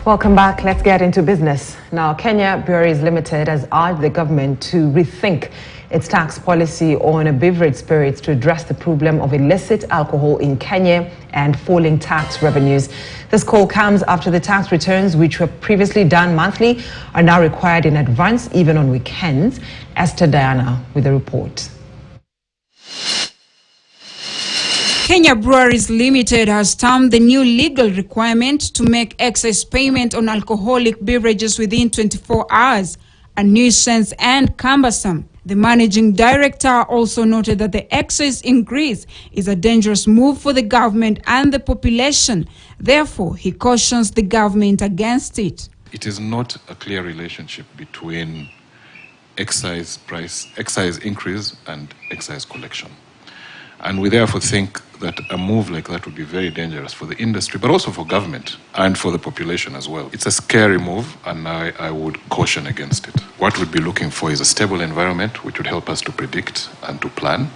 Welcome back. Let's get into business. Now, Kenya Breweries Limited has urged the government to rethink its tax policy on beverage spirits to address the problem of illicit alcohol in Kenya and falling tax revenues. This call comes after the tax returns, which were previously done monthly, are now required in advance, even on weekends. Esther Diana with the report. Kenya Breweries Limited has termed the new legal requirement to make excise payment on alcoholic beverages within 24 hours a nuisance and cumbersome. The managing director also noted that the excise increase is a dangerous move for the government and the population. Therefore, he cautions the government against it. It is not a clear relationship between excise increase and excise collection. And we therefore think that a move like that would be very dangerous for the industry, but also for government and for the population as well. It's a scary move, and I would caution against it. What we'd be looking for is a stable environment which would help us to predict and to plan.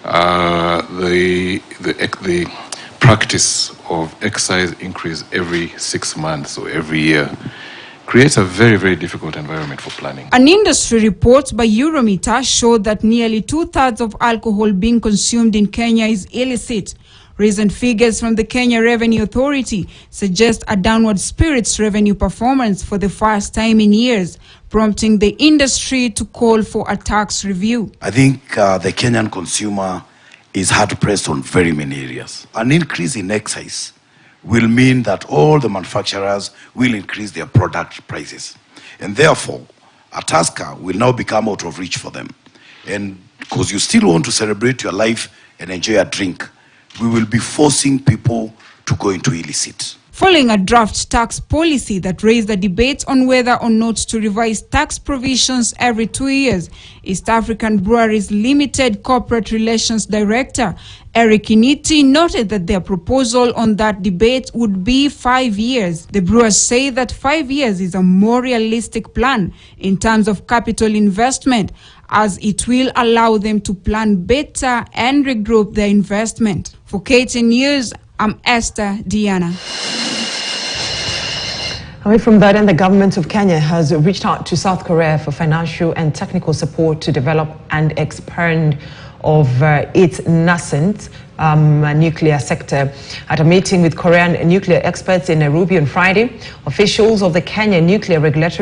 The practice of excise increase every 6 months or every year creates a very, very difficult environment for planning. An industry report by Eurometer showed that nearly 2/3 of alcohol being consumed in Kenya is illicit. Recent figures from the Kenya Revenue Authority suggest a downward spirits revenue performance for the first time in years, prompting the industry to call for a tax review. I think the Kenyan consumer is hard pressed on very many areas. An increase in excise will mean that all the manufacturers will increase their product prices. And therefore, a Tusker will now become out of reach for them. And because you still want to celebrate your life and enjoy a drink, we will be forcing people to go into illicit. Following a draft tax policy that raised a debate on whether or not to revise tax provisions every 2 years, East African Breweries Limited Corporate Relations Director Eric Initi noted that their proposal on that debate would be 5 years. The brewers say that 5 years is a more realistic plan in terms of capital investment, as it will allow them to plan better and regroup their investment. For KTN News, I'm Esther Diana. Away from that, and the government of Kenya has reached out to South Korea for financial and technical support to develop and expand of its nascent nuclear sector. At a meeting with Korean nuclear experts in Nairobi on Friday, officials of the Kenya Nuclear Regulatory